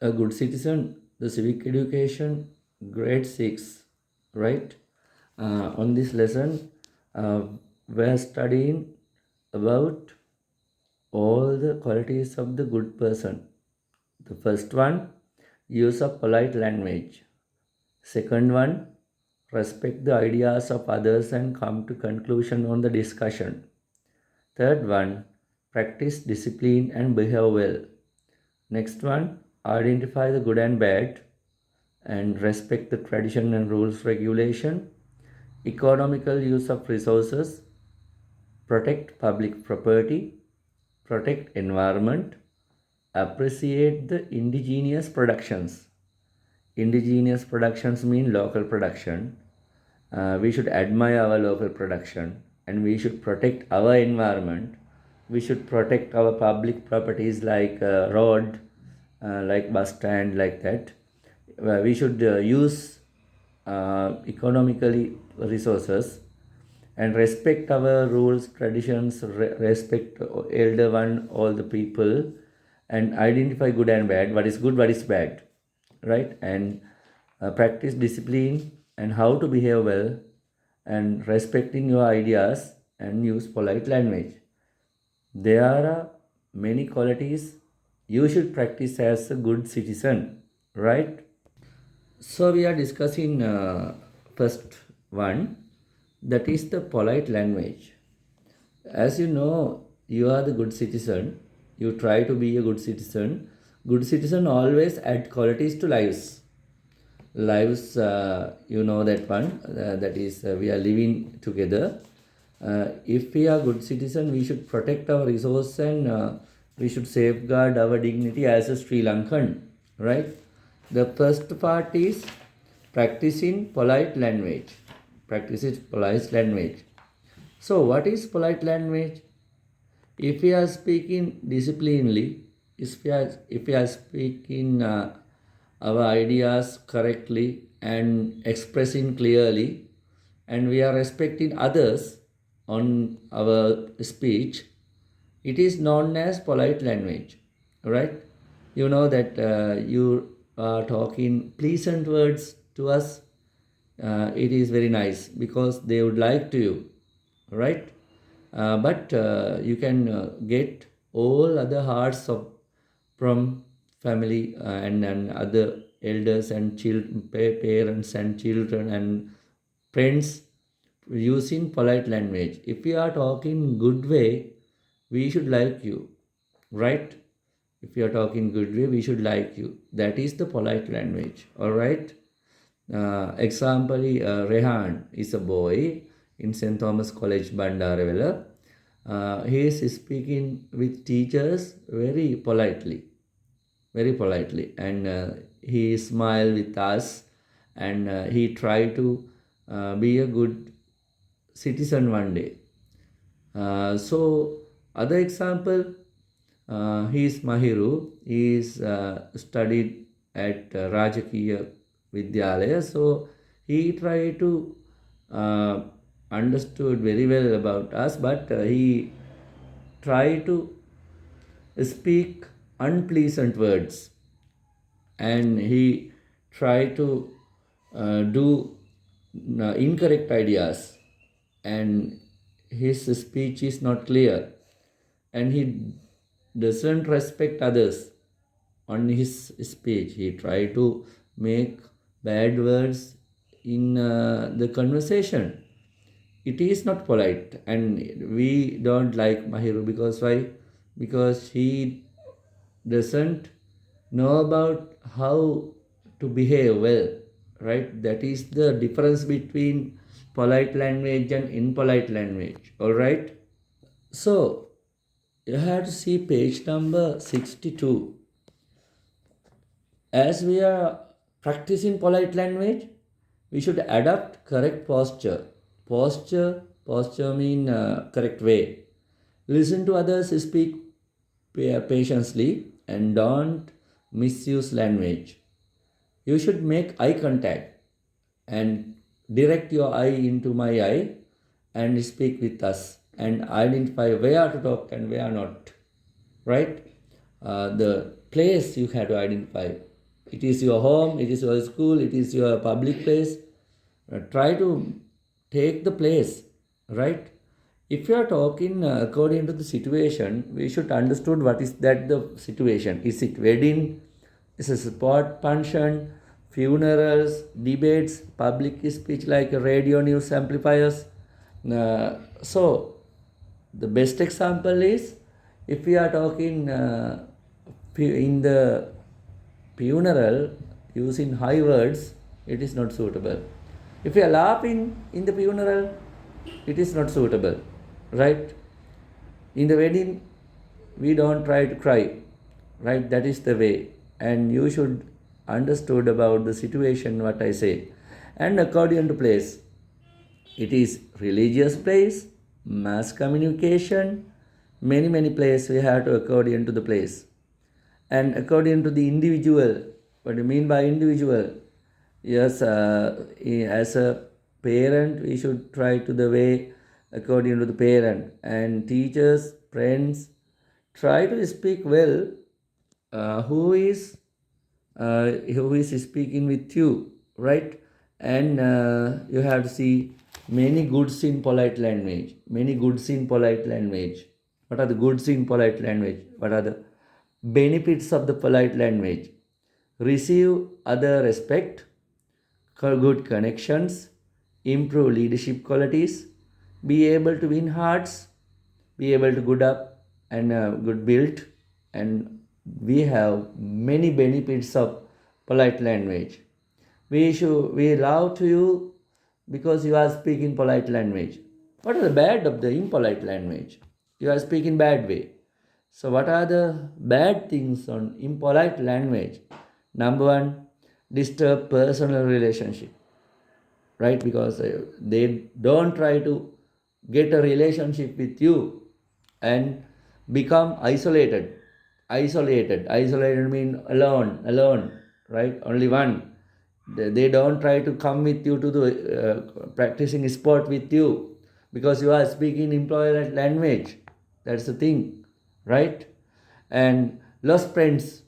A good citizen, the civic education, grade 6, right? On this lesson, we're studying about all the qualities of the good person. The first one, use of polite language. Second one, respect the ideas of others and come to conclusion on the discussion. Third one, practice discipline and behave well. Next one, identify the good and bad and respect the tradition and rules regulation. Economical use of resources, protect public property, protect environment, appreciate the indigenous productions. Indigenous productions mean local production. We should admire our local production and we should protect our environment. We should protect our public properties like road, like bus stand, like that. We should use economically resources and respect our rules, traditions, respect elder one, all the people, and identify good and bad, what is good, what is bad, right? And practice discipline and how to behave well and respecting your ideas and use polite language. There are many qualities you should practice as a good citizen, right? So we are discussing first one, that is the polite language. As you know, you are the good citizen. You try to be a good citizen. Good citizen always add qualities to lives. Lives, you know that one. That is, we are living together. If we are good citizen, we should protect our resource and we should safeguard our dignity as a Sri Lankan, right? The first part is practicing polite language. Practice polite language. So, what is polite language? If we are speaking disciplinedly, if we are speaking our ideas correctly and expressing clearly, and we are respecting others on our speech, it is known as polite language, right? You know that you are talking pleasant words to us. It is very nice because they would like to you, right? But you can get all other hearts of from family and other elders and parents and children and friends using polite language. If we are talking good way, we should like you, right? If you are talking good way, we should like you. That is the polite language, all right? Example, Rehan is a boy in St. Thomas College, Bandaravela. He is speaking with teachers very politely, and he smile with us, and he try to be a good citizen one day. So other example, he is Mahiru. He is studied at Rajakiya Vidyalaya. So he tried to uh, understood very well about us, but he tried to speak unpleasant words, and he tried to do incorrect ideas, and his speech is not clear, and he doesn't respect others on his speech. He tried to make bad words in the conversation. It is not polite, and we don't like Mahiru because why? Because he doesn't know about how to behave well, right? That is the difference between polite language and impolite language, all right? So you have to see page number 62. As we are practicing polite language, we should adopt correct posture. Posture mean correct way. Listen to others speak patiently and don't misuse language. You should make eye contact and direct your eye into my eye and speak with us and identify where to talk and where not. Right? the place you have to identify. It is your home, it is your school, it is your public place. Try to take the place, right? If you are talking according to the situation, we should understood what is that the situation. Is it wedding? Is it sport function? Funerals, debates, public speech like radio news amplifiers. So the best example is if we are talking in the funeral using high words, it is not suitable. If we are laughing in the funeral, it is not suitable, right? In the wedding, we don't try to cry, right? That is the way. And you should understood about the situation what I say. And according to place, it is religious place, mass communication, many place we have to according to the place. And according to the individual, what do you mean by individual? Yes, as a parent, we should try to the way according to the parent, and teachers, friends, try to speak well. Who is speaking with you, right? And you have to see many goods in polite language. Many goods in polite language. What are the goods in polite language? What are the benefits of the polite language? Receive other respect, good connections, improve leadership qualities, be able to win hearts, be able to good up and good build, and we have many benefits of polite language. We love to you because you are speaking polite language. What are the bad of the impolite language? You are speaking bad way. So what are the bad things on impolite language? Number one, disturb personal relationship, right? Because they don't try to get a relationship with you and become isolated mean alone, right? Only one. They don't try to come with you to the practicing sport with you because you are speaking employer language. That's the thing, right? And lost friends.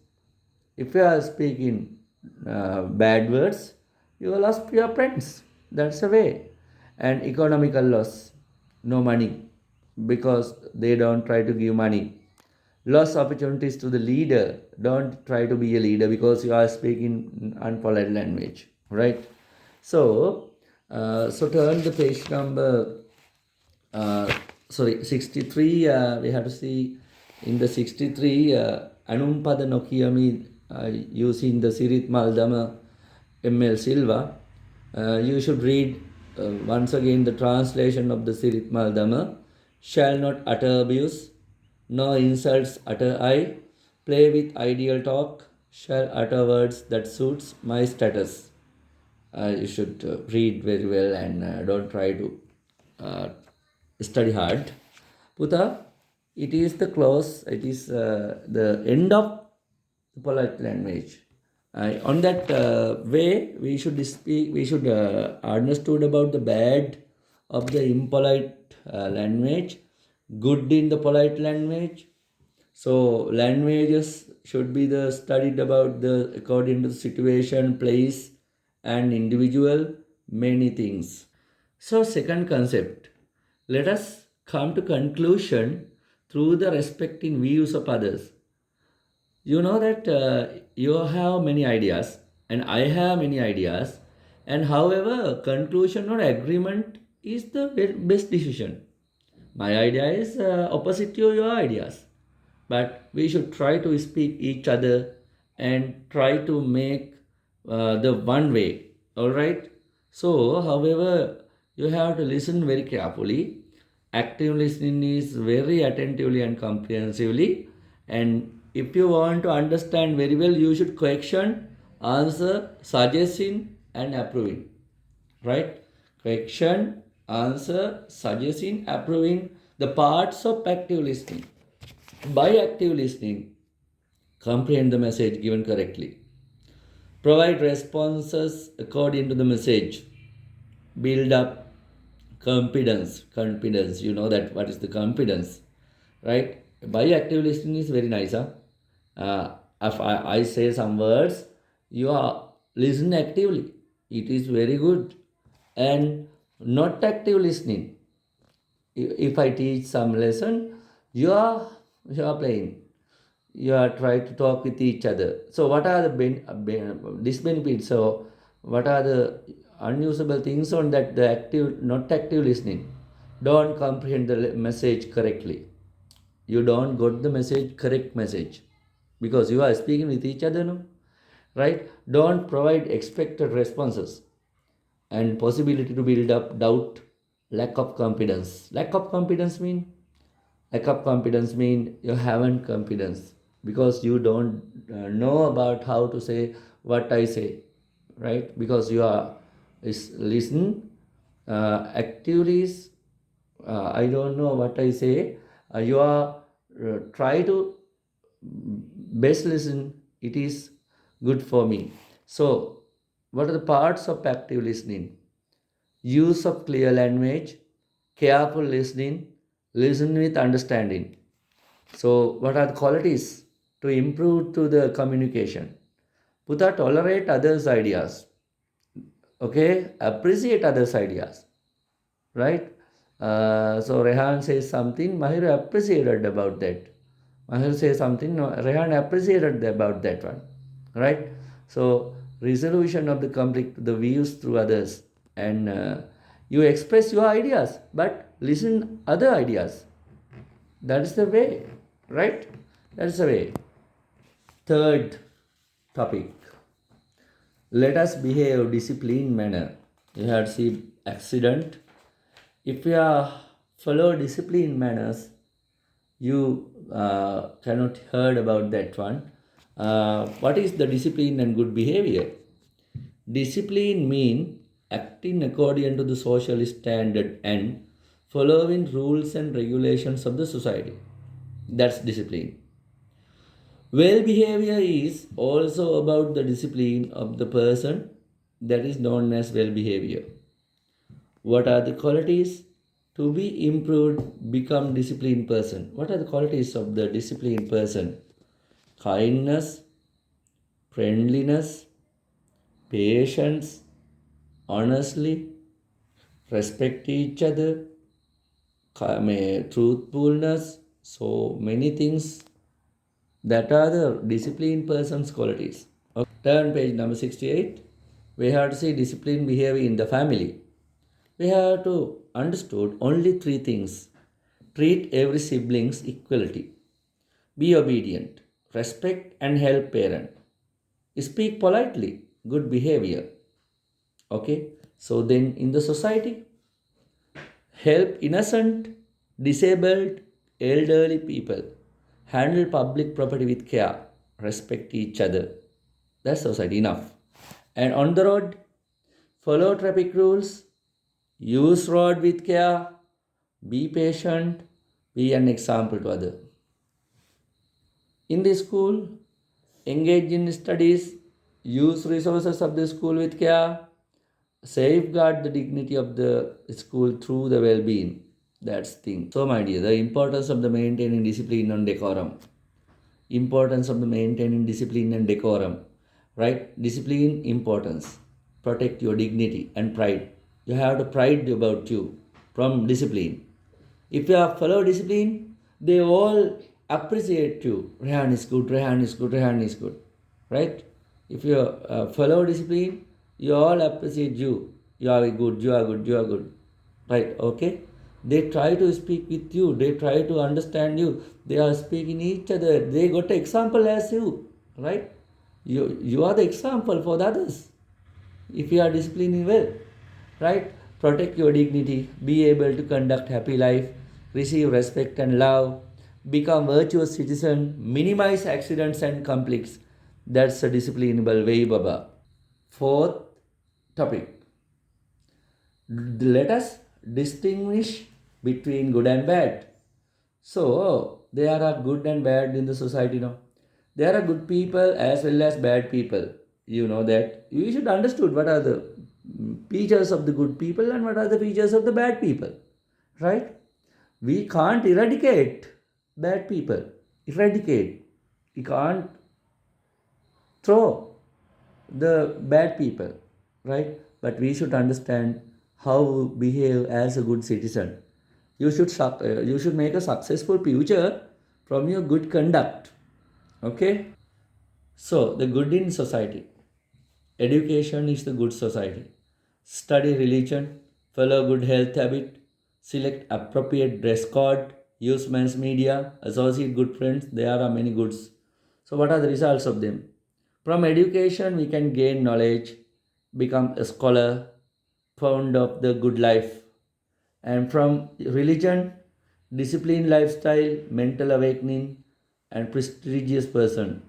If you are speaking bad words, you will lost your friends. That's the way. And economical loss, no money, because they don't try to give money. Lost opportunities to the leader. Don't try to be a leader because you are speaking unpolite language, right? So turn the page number 63. We have to see in the 63 Anumpada Nokiyami using the Sirit Maldama M.L. Silva. You should read once again the translation of the Sirit Maldama. Shall not utter abuse, nor insults utter I. Play with ideal talk, shall utter words that suits my status. You should read very well and don't try to uh, study hard. Puta, it is the close, it is the end of the polite language. On that way, we should speak, we should understood about the bad of the impolite language, good in the polite language. So languages should be the studied about the according to the situation, place, and individual, many things. So second concept, let us come to conclusion through the respecting views of others. You know that you have many ideas and I have many ideas, and however conclusion or agreement is the best decision. My idea is opposite to your ideas, but we should try to speak each other and try to make the one way. All right. So, however, you have to listen very carefully. Active listening is very attentively and comprehensively. And if you want to understand very well, you should question, answer, suggesting, and approving. Right? Question, answer, suggesting, approving the parts of active listening. By active listening, comprehend the message given correctly. Provide responses according to the message. Build up confidence. You know that what is the confidence, right? By active listening is very nice, huh? If I say some words, you are listen actively. It is very good. And not active listening. If I teach some lesson, you are playing. You are trying to talk with each other. So what are the disbenefits? So what are the unusable things on that? The active, not active listening. Don't comprehend the message correctly. You don't got the message, correct message, because you are speaking with each other, no? Right? Don't provide expected responses, and possibility to build up doubt. Lack of confidence mean you haven't confidence, because you don't know about how to say what I say, right? Because you are is listen actively I don't know what I say. You are try to best listen. It is good for me. So, what are the parts of active listening? Use of clear language, careful listening, listen with understanding. So, what are the qualities to improve to the communication? Putha, tolerate others' ideas. Okay, appreciate others' ideas. Right? So Rehan says something, Mahir appreciated about that. Mahir says something, no, Rehan appreciated about that one. Right? So resolution of the conflict, the views through others, and you express your ideas, but listen other ideas. That is the way, right? That is the way. Third topic. Let us behave disciplined manner. You have seen accident. If you follow disciplined manners, you cannot heard about that one. What is the discipline and good behavior? Discipline mean acting according to the social standard and following rules and regulations of the society. That's discipline. Well behavior is also about the discipline of the person, that is known as well behavior. What are the qualities to be improved? Become disciplined person. What are the qualities of the disciplined person? Kindness, friendliness, patience, honestly, respect each other, truthfulness. So many things that are the disciplined person's qualities. Okay. Turn page number 68. We have to see disciplined behavior in the family. We have to understood only three things. Treat every siblings equality. Be obedient. Respect and help parent. Speak politely. Good behavior. Okay. So then in the society, help innocent, disabled, elderly people. Handle public property with care. Respect each other. That's society enough. And on the road, follow traffic rules. Use road with care. Be patient. Be an example to others. In the school, engage in studies, use resources of the school with care, safeguard the dignity of the school through the well-being. That's the thing. So, my dear, the importance of the maintaining discipline and decorum. Importance of the maintaining discipline and decorum. Right? Discipline, importance. Protect your dignity and pride. You have to pride about you from discipline. If you have follow discipline, they all appreciate you. Rehan is good, Rehan is good, Rehan is good. Right? If you follow discipline, you all appreciate you. You are good, you are good, you are good. Right? Okay? They try to speak with you, they try to understand you. They are speaking each other. They got an example as you. Right? You are the example for the others if you are disciplining well, right? Protect your dignity, be able to conduct happy life, receive respect and love, become virtuous citizen, minimize accidents and conflicts. That's a disciplinable way, Baba. Fourth topic. Let us distinguish between good and bad. So there are good and bad in the society now. There are good people as well as bad people. You know that. You should understood what are the features of the good people and what are the features of the bad people. Right? We can't eradicate bad people. Eradicate. you can't throw the bad people, right? But we should understand how to behave as a good citizen. You should make a successful future from your good conduct. Okay? So, the good in society. Education is the good society. Study religion, follow good health habit, select appropriate dress code, use mass media, associate good friends. There are many goods. So, what are the results of them? From education, we can gain knowledge, become a scholar, fond of the good life. And from religion, disciplined lifestyle, mental awakening, and prestigious person.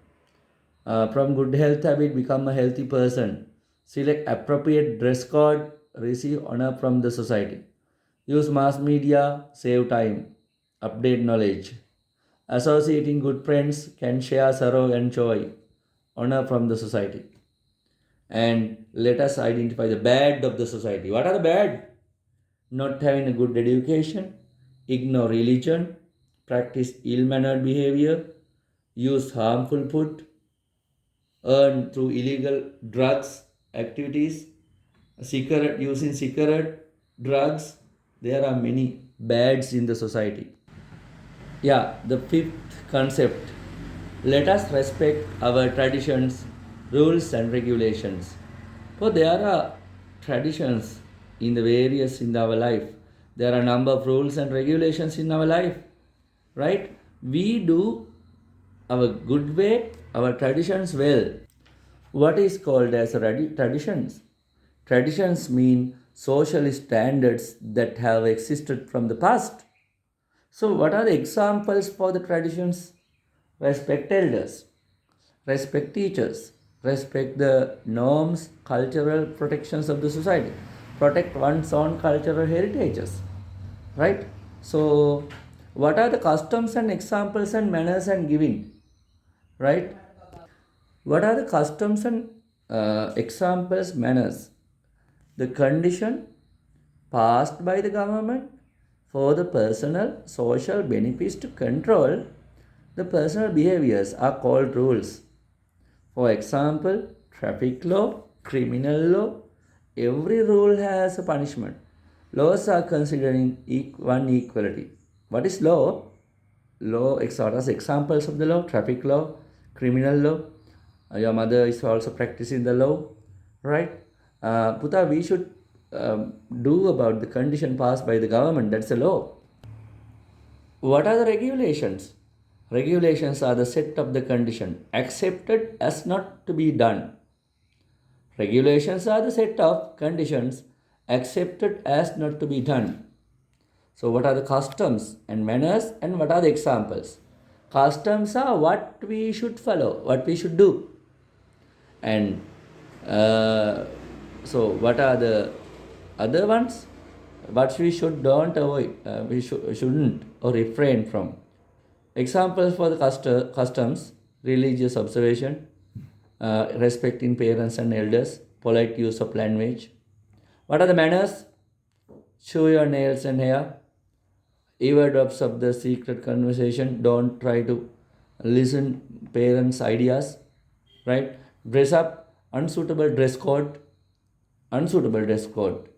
From good health habit, become a healthy person. Select appropriate dress code, receive honor from the society. Use mass media, save time, update knowledge. Associating good friends can share sorrow and joy, honor from the society. And let us identify the bad of the society. What are the bad? Not having a good education, ignore religion, practice ill mannered behavior, use harmful food, earn through illegal drugs activities, cigarette using cigarette, drugs. There are many bads in the society. Yeah, the fifth concept. Let us respect our traditions, rules, and regulations. For there are traditions in the various in our life. There are a number of rules and regulations in our life, right? We do our good way, our traditions well. What is called as traditions? Traditions mean social standards that have existed from the past. So, what are the examples for the traditions? Respect elders, respect teachers, respect the norms, cultural protections of the society, protect one's own cultural heritages, right? So, what are the customs and examples and manners and giving, right? What are the customs and examples, manners? The condition passed by the government for the personal social benefits to control the personal behaviors are called rules. For example, traffic law, criminal law, every rule has a punishment. Laws are considering one equality. What is law? Law, examples of the law, traffic law, criminal law. Your mother is also practicing the law, right? Puta, we should do about the condition passed by the government. That's a law. What are the regulations? Regulations are the set of the condition accepted as not to be done. Regulations are the set of conditions accepted as not to be done. So, what are the customs and manners, and what are the examples? Customs are what we should follow, what we should do. And so, what are the other ones? What we should don't avoid, shouldn't or refrain from. Examples for the customs: religious observation, respecting parents and elders, polite use of language. What are the manners? Chew your nails and hair, eavesdrops of the secret conversation. Don't try to listen parents' ideas, right? Dress up, unsuitable dress code, unsuitable dress code.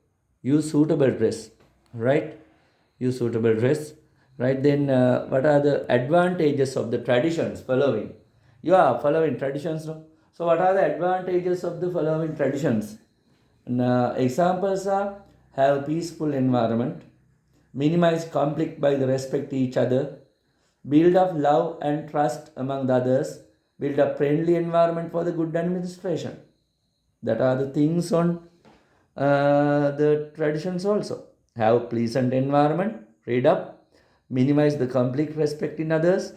Use suitable dress, right? Use suitable dress, right? Then what are the advantages of the traditions following? You are following traditions, no? So what are the advantages of the following traditions? And, examples are have peaceful environment, minimize conflict by the respect each other, build up love and trust among the others, build a friendly environment for the good administration. That are the things on the traditions also. Have pleasant environment, read up, minimize the conflict, respect in others,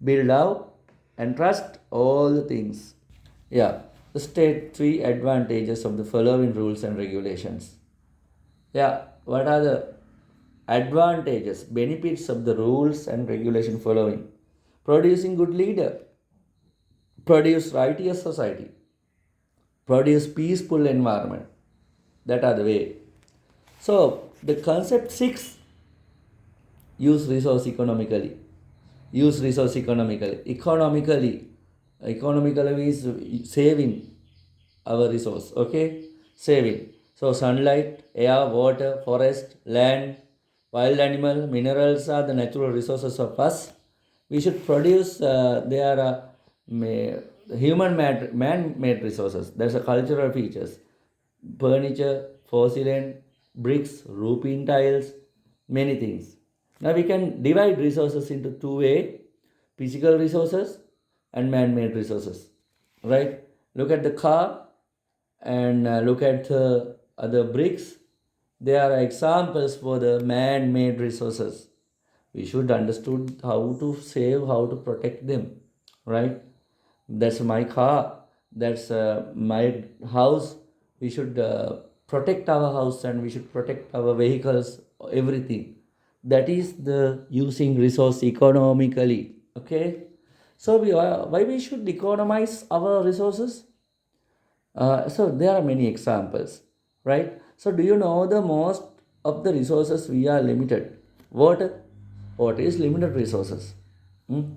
build love and trust, all the things. Yeah, state three advantages of the following rules and regulations. Yeah, what are the advantages, benefits of the rules and regulation following? Producing good leader, produce righteous society, produce peaceful environment. That are the way. So the concept 6, use resource economically. use resource economically. Economically means saving our resource. Okay, saving. So sunlight, air, water, forest, land, wild animal, minerals are the natural resources of us. We should produce, they are man-made resources. That's a cultural features. Furniture, porcelain, bricks, roofing tiles, many things. Now we can divide resources into two way: physical resources and man-made resources. Right? Look at the car and look at the other bricks. They are examples for the man-made resources. We should understood how to save, how to protect them. Right? That's my car, that's my house. We should protect our house and we should protect our vehicles, everything. That is the using resource economically. Okay, so why we should economize our resources? So there are many examples, right? So do you know the most of the resources we are limited? Water, water is limited resources. Hmm?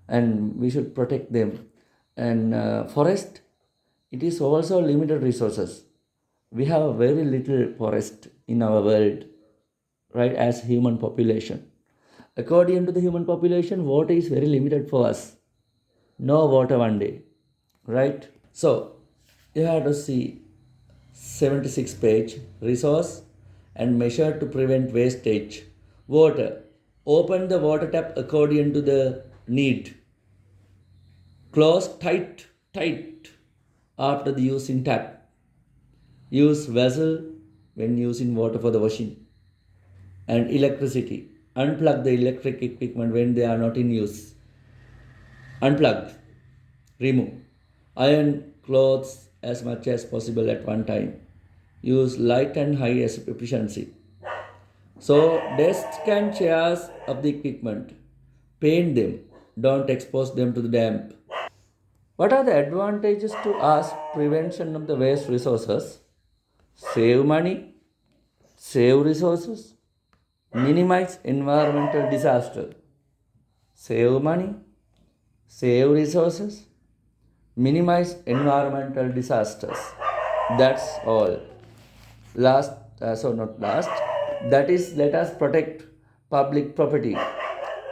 And we should protect them. And forest, it is also limited resources. We have very little forest in our world, right? As human population, according to the human population, water is very limited for us. No water one day, right? So you have to see 76 page resource and measure to prevent wastage. Water. Open the water tap according to the need. Close tight after the using tap. Use vessel when using water for the washing. And electricity. Unplug the electric equipment when they are not in use. Unplug. Remove. Iron clothes as much as possible at one time. Use light and high efficiency. So desks and chairs of the equipment. Paint them. Don't expose them to the damp. What are the advantages to us prevention of the waste resources? Save money, save resources, minimize environmental disaster. Save money, save resources, minimize environmental disasters. That's all. Last, so not last, that is, let us protect public property.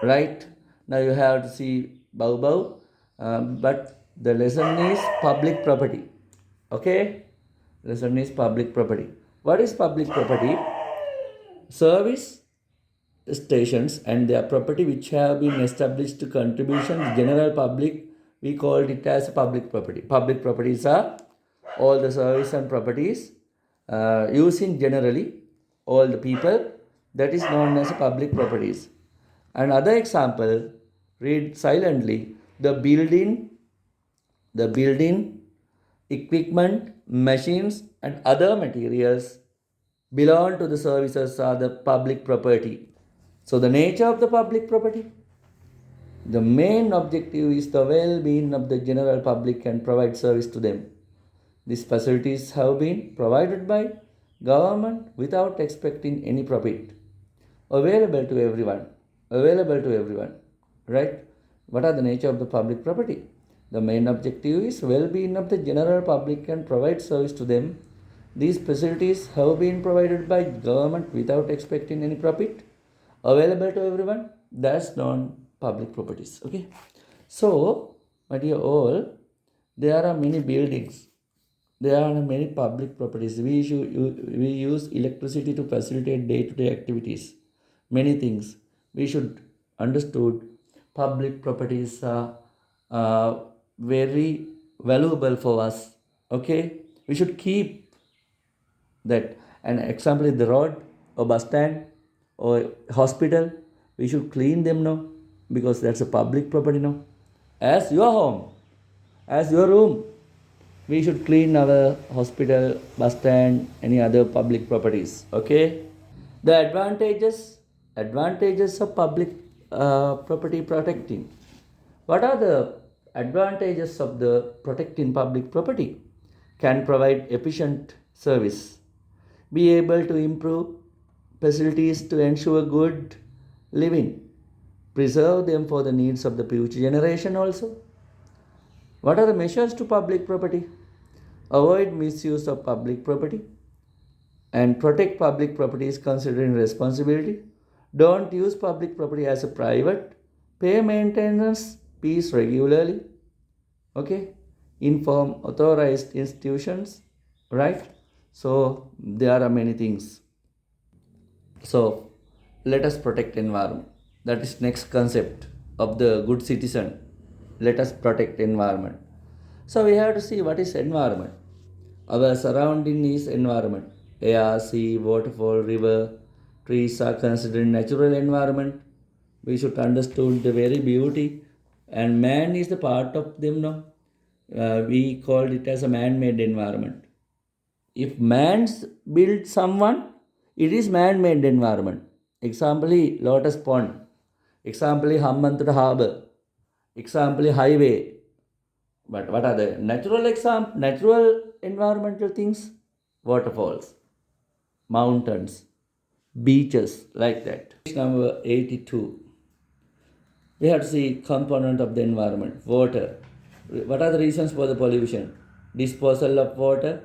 Right? Now you have to see bow bow, but the lesson is public property. Okay? Lesson is public property. What is public property? Service stations and their property which have been established to contribution to general public, we called it as public property. Public properties are all the service and properties using generally all the people, that is known as public properties. Another example, read silently, the building, equipment, machines and other materials belong to the services are the public property. So the nature of the public property, the main objective is the well-being of the general public and provide service to them. These facilities have been provided by government without expecting any profit. Available to everyone. Available to everyone. Right? What are the nature of the public property? The main objective is well-being of the general public and provide service to them. These facilities have been provided by government without expecting any profit. Available to everyone. That's non-public properties. Okay. So, my dear all, there are many buildings. There are many public properties. We use electricity to facilitate day-to-day activities. Many things. We should understood public properties are very valuable for us. Okay. We should keep that. An example is the road or bus stand or hospital. We should clean them now because that's a public property now. As your home, as your room, we should clean our hospital, bus stand, any other public properties. Okay. The advantages of public property protecting. What are the advantages of the protecting public property? Can provide efficient service, be able to improve facilities to ensure good living, preserve them for the needs of the future generation also. What are the measures to public property? Avoid misuse of public property and protect public property is considering responsibility. Don't use public property as a private. Pay maintenance fees regularly. Okay. Inform authorized institutions. Right. So there are many things. So let us protect environment. That is next concept of the good citizen. Let us protect environment. So we have to see what is environment. Our surrounding is environment. Air, sea, waterfall, river, trees are considered natural environment. We should understand the very beauty, and man is the part of them. No, we called it as a man-made environment. If man's built someone, it is man-made environment. Example, Lotus Pond. Example, Hammantara Harbour. Example, highway. But what are the natural environmental things? Waterfalls, mountains, beaches, like that. Number 82. We have to see component of the environment. Water. What are the reasons for the pollution? Disposal of water,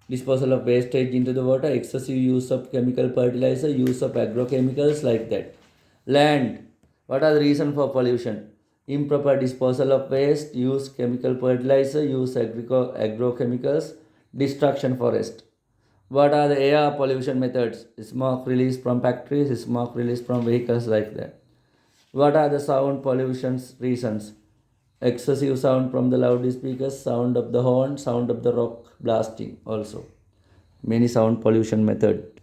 disposal of wastage into the water, excessive use of chemical fertilizer, use of agrochemicals, like that. Land. What are the reasons for pollution? Improper disposal of waste, use chemical fertilizer, use agrochemicals, destruction forest. What are the air pollution methods? Smoke release from factories, smoke release from vehicles, like that. What are the sound pollution reasons? Excessive sound from the loudspeakers, sound of the horn, sound of the rock blasting also. Many sound pollution method.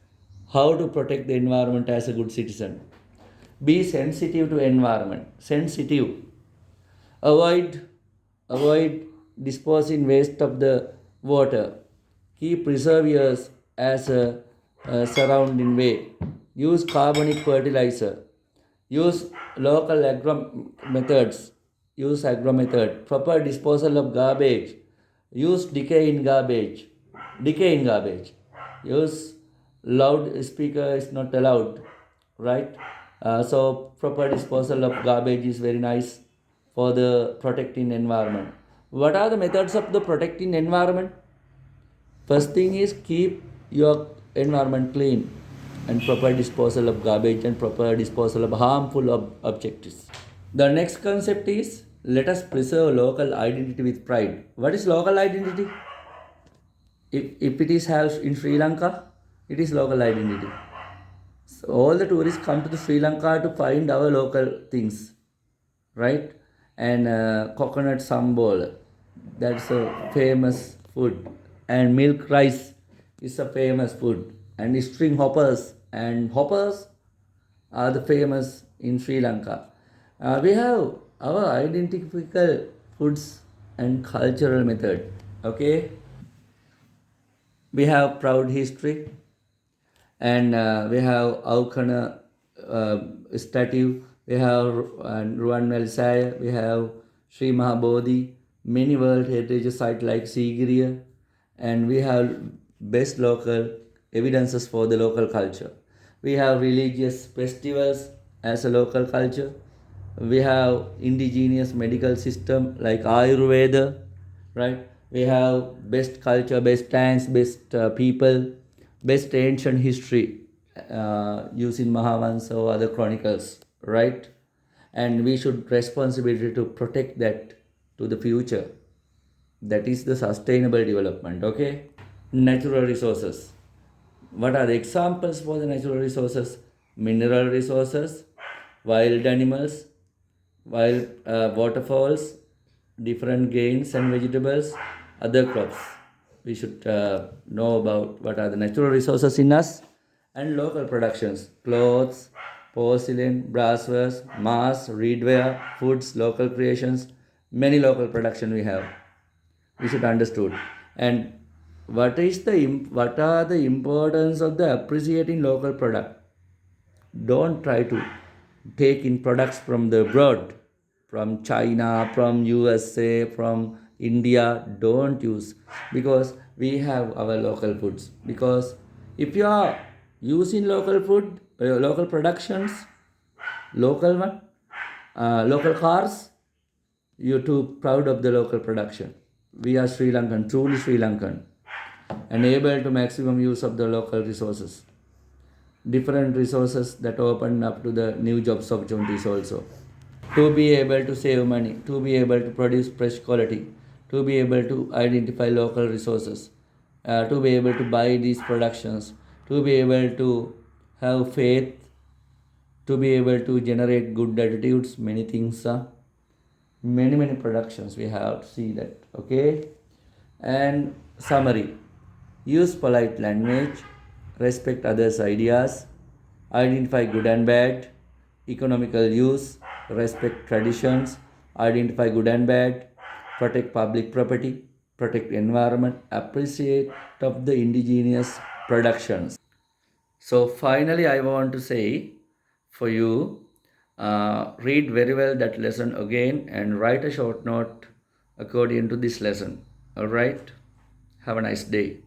How to protect the environment as a good citizen? Be sensitive to environment. Sensitive. Avoid disposing waste of the water. Keep reservoirs as a surrounding way. Use carbonic fertilizer. Use local agro methods. Use agro method. Proper disposal of garbage. Use decay in garbage. Decay in garbage. Use loudspeaker is not allowed, right? So proper disposal of garbage is very nice for the protecting environment. What are the methods of the protecting environment? First thing is keep your environment clean and proper disposal of garbage and proper disposal of harmful objects. The next concept is let us preserve local identity with pride. What is local identity? If it is held in Sri Lanka, it is local identity. So all the tourists come to the Sri Lanka to find our local things, right? And coconut sambol, that's a famous food. And milk rice is a famous food. And string hoppers are the famous in Sri Lanka. We have our identical foods and cultural method. Okay, we have proud history, and we have Aukana statue, we have Ruan Melisaya, we have Sri Mahabodhi, many World Heritage sites like Sigiriya, and we have best local evidences for the local culture. We have religious festivals as a local culture. We have indigenous medical system like Ayurveda, right? We have best culture, best dance, best people, best ancient history using Mahavansa or other chronicles, right? And we should responsibility to protect that to the future. That is the sustainable development. Okay, natural resources. What are the examples for the natural resources? Mineral resources, wild animals, wild waterfalls, different grains and vegetables, other crops. We should know about what are the natural resources in us, and local productions, clothes, porcelain, brasswares, mass, reedware, foods, local creations, many local production we have. We should understood. And what are the importance of the appreciating local product? Don't try to take in products from the abroad, from China, from USA, from India. Don't use, because we have our local foods. Because if you are using local food, local productions, local one, Local cars, you're too proud of the local production. We are Sri Lankan, truly Sri Lankan, and able to maximum use of the local resources. Different resources that open up to the new jobs opportunities also. To be able to save money, to be able to produce fresh quality, to be able to identify local resources, to be able to buy these productions, to be able to have faith, to be able to generate good attitudes, many things, many productions we have to see that. Okay. And summary: use polite language, respect others' ideas, identify good and bad, economical use, respect traditions, identify good and bad, protect public property, protect environment, appreciate of the indigenous productions. So finally, I want to say for you, read very well that lesson again and write a short note according to this lesson. All right. Have a nice day.